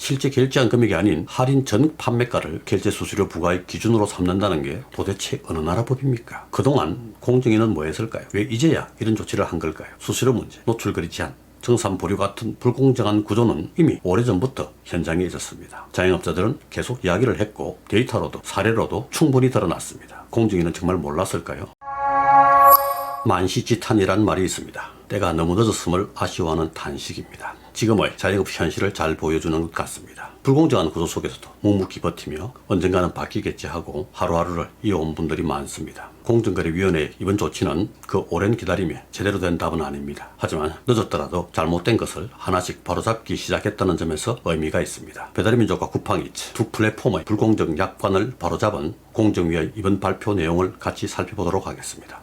실제 결제한 금액이 아닌 할인 전 판매가를 결제 수수료 부과의 기준으로 삼는다는 게 도대체 어느 나라 법입니까? 그동안 공정위는 뭐 했을까요? 왜 이제야 이런 조치를 한 걸까요? 수수료 문제, 노출거리 제한, 정산 보류 같은 불공정한 구조는 이미 오래전부터 현장에 있었습니다. 자영업자들은 계속 이야기를 했고 데이터로도 사례로도 충분히 드러났습니다. 공정위는 정말 몰랐을까요? 만시지탄이란 말이 있습니다. 때가 너무 늦었음을 아쉬워하는 탄식입니다. 지금의 자영업 현실을 잘 보여주는 것 같습니다. 불공정한 구조 속에서도 묵묵히 버티며 언젠가는 바뀌겠지 하고 하루하루를 이어온 분들이 많습니다. 공정거래위원회의 이번 조치는 그 오랜 기다림에 제대로 된 답은 아닙니다. 하지만 늦었더라도 잘못된 것을 하나씩 바로잡기 시작했다는 점에서 의미가 있습니다. 배달의민족과 쿠팡이츠 두 플랫폼의 불공정 약관을 바로잡은 공정위의 이번 발표 내용을 같이 살펴보도록 하겠습니다.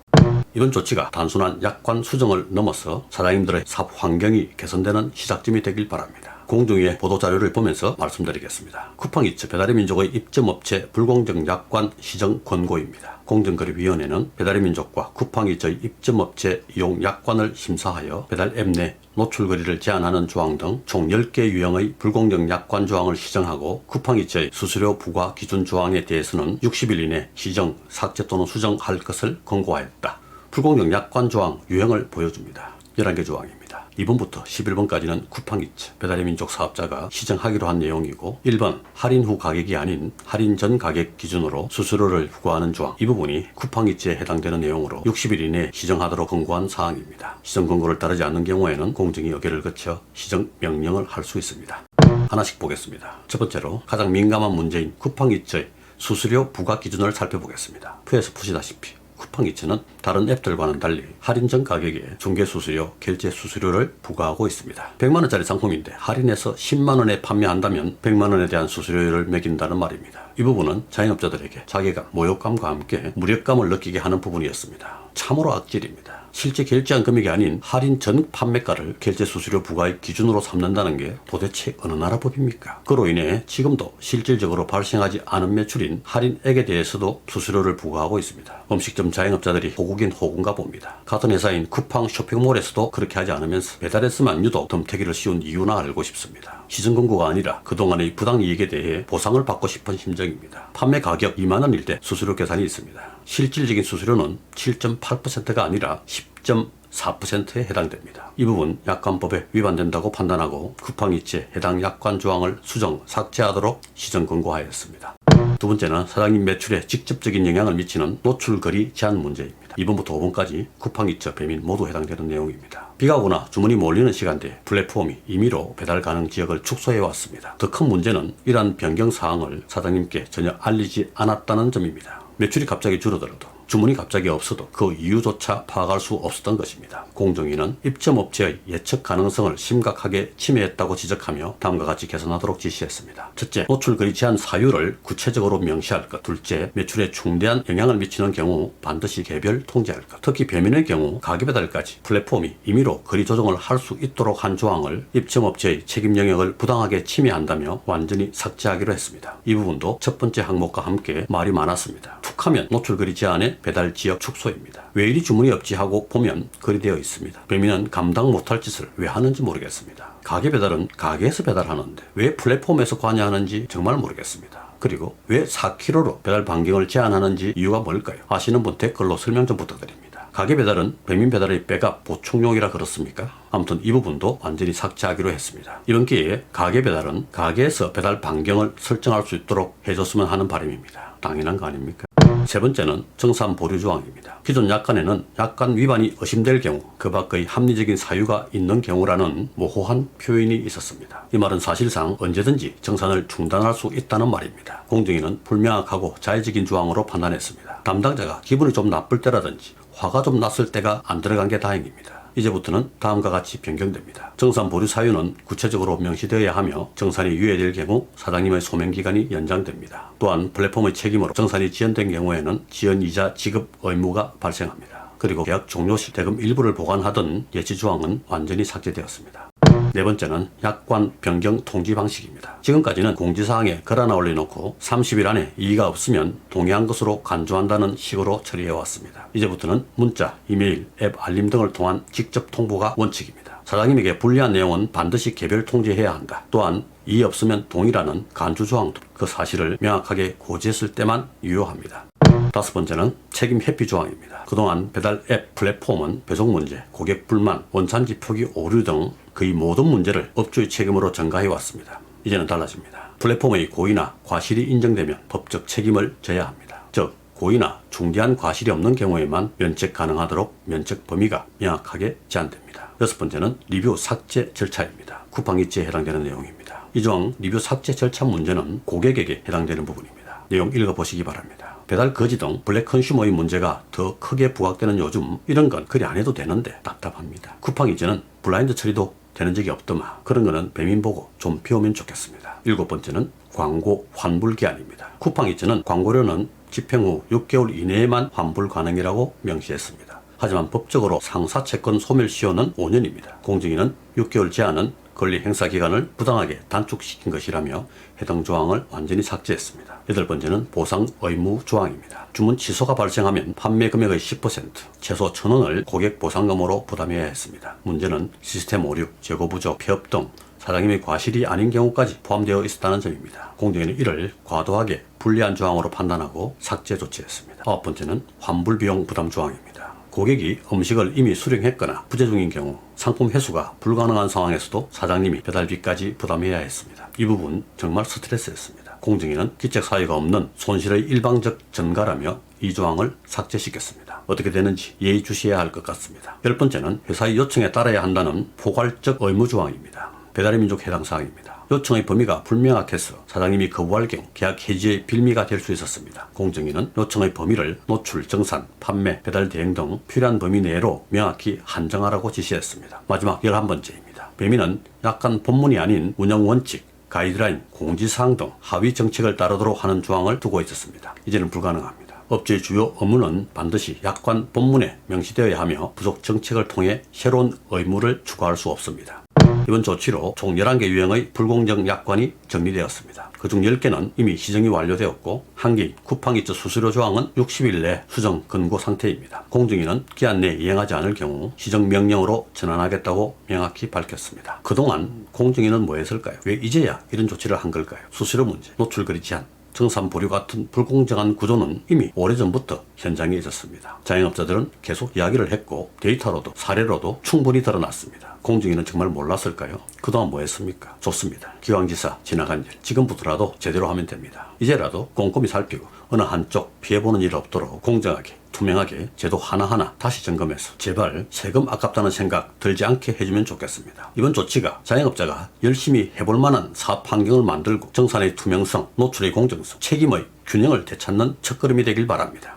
이번 조치가 단순한 약관 수정을 넘어서 사장님들의 사업 환경이 개선되는 시작점이 되길 바랍니다. 공정위의 보도자료를 보면서 말씀드리겠습니다. 쿠팡이츠 배달의민족의 입점업체 불공정 약관 시정 권고입니다. 공정거래위원회는 배달의민족과 쿠팡이츠의 입점업체 이용 약관을 심사하여 배달 앱 내 노출거리를 제한하는 조항 등 총 10개 유형의 불공정 약관 조항을 시정하고 쿠팡이츠의 수수료 부과 기준 조항에 대해서는 60일 이내 시정, 삭제 또는 수정할 것을 권고하였다. 불공정 약관 조항 유형을 보여줍니다. 11개 조항입니다. 2번부터 11번까지는 쿠팡이츠 배달의민족 사업자가 시정하기로 한 내용이고 1번 할인 후 가격이 아닌 할인 전 가격 기준으로 수수료를 부과하는 조항, 이 부분이 쿠팡이츠에 해당되는 내용으로 60일 이내에 시정하도록 권고한 사항입니다. 시정 권고를 따르지 않는 경우에는 공정위 의결을 거쳐 시정 명령을 할 수 있습니다. 하나씩 보겠습니다. 첫 번째로 가장 민감한 문제인 쿠팡이츠의 수수료 부과 기준을 살펴보겠습니다. 표에서 보시다시피 쿠팡이츠는 다른 앱들과는 달리 할인 전 가격에 중개수수료, 결제수수료를 부과하고 있습니다. 100만원짜리 상품인데 할인해서 10만원에 판매한다면 100만원에 대한 수수료를 매긴다는 말입니다. 이 부분은 자영업자들에게 자괴감, 모욕감과 함께 무력감을 느끼게 하는 부분이었습니다. 참으로 악질입니다. 실제 결제한 금액이 아닌 할인 전 판매가를 결제 수수료 부과의 기준으로 삼는다는 게 도대체 어느 나라 법입니까? 그로 인해 지금도 실질적으로 발생하지 않은 매출인 할인액에 대해서도 수수료를 부과하고 있습니다. 음식점 자영업자들이 호국인 호군가 봅니다. 같은 회사인 쿠팡 쇼핑몰에서도 그렇게 하지 않으면서 배달에서만 유독 덤태기를 씌운 이유나 알고 싶습니다. 시정 권고가 아니라 그동안의 부당이익에 대해 보상을 받고 싶은 심정입니다. 판매 가격 2만원일 때 수수료 계산이 있습니다. 실질적인 수수료는 7.8%가 아니라 10.4%에 해당됩니다. 이 부분 약관법에 위반된다고 판단하고 쿠팡이츠에 해당 약관 조항을 수정, 삭제하도록 시정 권고하였습니다. 두 번째는 사장님 매출에 직접적인 영향을 미치는 노출거리 제한 문제입니다. 2번부터 5번까지 쿠팡이츠, 배민 모두 해당되는 내용입니다. 비가 오거나 주문이 몰리는 시간대에 플랫폼이 임의로 배달 가능 지역을 축소해 왔습니다. 더 큰 문제는 이러한 변경 사항을 사장님께 전혀 알리지 않았다는 점입니다. 매출이 갑자기 줄어들어도 주문이 갑자기 없어도 그 이유조차 파악할 수 없었던 것입니다. 공정위는 입점업체의 예측 가능성을 심각하게 침해했다고 지적하며 다음과 같이 개선하도록 지시했습니다. 첫째, 노출거리 제한 사유를 구체적으로 명시할 것. 둘째, 매출에 중대한 영향을 미치는 경우 반드시 개별 통제할 것. 특히 배민의 경우 가게배달까지 플랫폼이 임의로 거리 조정을 할 수 있도록 한 조항을 입점업체의 책임 영역을 부당하게 침해한다며 완전히 삭제하기로 했습니다. 이 부분도 첫 번째 항목과 함께 말이 많았습니다. 툭하면 노출거리 제한의 배달 지역 축소입니다. 왜 이리 주문이 없지 하고 보면 그리 되어 있습니다. 배민은 감당 못할 짓을 왜 하는지 모르겠습니다. 가게 배달은 가게에서 배달하는데 왜 플랫폼에서 관여하는지 정말 모르겠습니다. 그리고 왜 4km로 배달 반경을 제한하는지 이유가 뭘까요? 아시는 분 댓글로 설명 좀 부탁드립니다. 가게 배달은 배민 배달의 백업 보충용이라 그렇습니까? 아무튼 이 부분도 완전히 삭제하기로 했습니다. 이번 기회에 가게 배달은 가게에서 배달 반경을 설정할 수 있도록 해줬으면 하는 바람입니다. 당연한 거 아닙니까? 세 번째는 정산 보류 조항입니다. 기존 약관에는 약관 위반이 의심될 경우 그 밖의 합리적인 사유가 있는 경우라는 모호한 표현이 있었습니다. 이 말은 사실상 언제든지 정산을 중단할 수 있다는 말입니다. 공정위는 불명확하고 자의적인 조항으로 판단했습니다. 담당자가 기분이 좀 나쁠 때라든지 화가 좀 났을 때가 안 들어간 게 다행입니다. 이제부터는 다음과 같이 변경됩니다. 정산 보류 사유는 구체적으로 명시되어야 하며 정산이 유예될 경우 사장님의 소명기간이 연장됩니다. 또한 플랫폼의 책임으로 정산이 지연된 경우에는 지연이자 지급 의무가 발생합니다. 그리고 계약 종료 시 대금 일부를 보관하던 예치 조항은 완전히 삭제되었습니다. 네 번째는 약관 변경 통지 방식입니다. 지금까지는 공지사항에 글 하나 올려놓고 30일 안에 이의가 없으면 동의한 것으로 간주한다는 식으로 처리해왔습니다. 이제부터는 문자, 이메일, 앱 알림 등을 통한 직접 통보가 원칙입니다. 사장님에게 불리한 내용은 반드시 개별 통지해야 한다. 또한 이의 없으면 동의라는 간주조항도 그 사실을 명확하게 고지했을 때만 유효합니다. 다섯 번째는 책임 회피 조항입니다. 그동안 배달 앱 플랫폼은 배송 문제, 고객 불만, 원산지 표기 오류 등 거의 모든 문제를 업주의 책임으로 전가해 왔습니다. 이제는 달라집니다. 플랫폼의 고의나 과실이 인정되면 법적 책임을 져야 합니다. 즉 고의나 중대한 과실이 없는 경우에만 면책 가능하도록 면책 범위가 명확하게 제한됩니다. 여섯 번째는 리뷰 삭제 절차입니다. 쿠팡 이츠에 해당되는 내용입니다. 이 조항 리뷰 삭제 절차 문제는 고객에게 해당되는 부분입니다. 내용 읽어보시기 바랍니다. 배달 거지 등 블랙 컨슈머의 문제가 더 크게 부각되는 요즘 이런 건 그리 안 해도 되는데 답답합니다. 쿠팡 이츠는 블라인드 처리도 되는 적이 없더만 그런 거는 배민 보고 좀 비우면 좋겠습니다. 일곱 번째는 광고 환불 기한입니다. 쿠팡 이츠는 광고료는 집행 후 6개월 이내에만 환불 가능이라고 명시했습니다. 하지만 법적으로 상사채권 소멸시효는 5년입니다. 공정위는 6개월 제한은 권리 행사 기간을 부당하게 단축시킨 것이라며 해당 조항을 완전히 삭제했습니다. 여덟 번째는 보상 의무 조항입니다. 주문 취소가 발생하면 판매 금액의 10%, 최소 1,000원을 고객 보상금으로 부담해야 했습니다. 문제는 시스템 오류, 재고 부족, 폐업 등 사장님의 과실이 아닌 경우까지 포함되어 있었다는 점입니다. 공정위는 이를 과도하게 불리한 조항으로 판단하고 삭제 조치했습니다. 아홉 번째는 환불 비용 부담 조항입니다. 고객이 음식을 이미 수령했거나 부재 중인 경우 상품 회수가 불가능한 상황에서도 사장님이 배달비까지 부담해야 했습니다. 이 부분 정말 스트레스였습니다. 공정위는 기책 사유가 없는 손실의 일방적 전가라며 이 조항을 삭제시켰습니다. 어떻게 되는지 예의주시해야 할 것 같습니다. 열 번째는 회사의 요청에 따라야 한다는 포괄적 의무 조항입니다. 배달의 민족 해당 사항입니다. 요청의 범위가 불명확해서 사장님이 거부할 경우 계약 해지의 빌미가 될 수 있었습니다. 공정위는 요청의 범위를 노출, 정산, 판매, 배달 대행 등 필요한 범위 내로 명확히 한정하라고 지시했습니다. 마지막 11번째입니다. 배민은 약관 본문이 아닌 운영 원칙, 가이드라인, 공지사항 등 하위 정책을 따르도록 하는 조항을 두고 있었습니다. 이제는 불가능합니다. 업체의 주요 업무는 반드시 약관 본문에 명시되어야 하며 부속 정책을 통해 새로운 의무를 추가할 수 없습니다. 이번 조치로 총 11개 유형의 불공정 약관이 정리되었습니다. 그중 10개는 이미 시정이 완료되었고 1개인 쿠팡 이츠 수수료 조항은 60일 내 수정 근고 상태입니다. 공정위는 기한 내에 이행하지 않을 경우 시정 명령으로 전환하겠다고 명확히 밝혔습니다. 그동안 공정위는 뭐 했을까요? 왜 이제야 이런 조치를 한 걸까요? 수수료 문제, 노출거리 제한, 정산 보류 같은 불공정한 구조는 이미 오래전부터 현장에 있었습니다. 자영업자들은 계속 이야기를 했고 데이터로도 사례로도 충분히 드러났습니다. 공정위는 정말 몰랐을까요? 그동안 뭐 했습니까? 좋습니다. 기왕지사 지나간 일 지금부터라도 제대로 하면 됩니다. 이제라도 꼼꼼히 살피고 어느 한쪽 피해보는 일 없도록 공정하게 투명하게 제도 하나하나 다시 점검해서 제발 세금 아깝다는 생각 들지 않게 해주면 좋겠습니다. 이번 조치가 자영업자가 열심히 해볼 만한 사업 환경을 만들고 정산의 투명성, 노출의 공정성, 책임의 균형을 되찾는 첫걸음이 되길 바랍니다.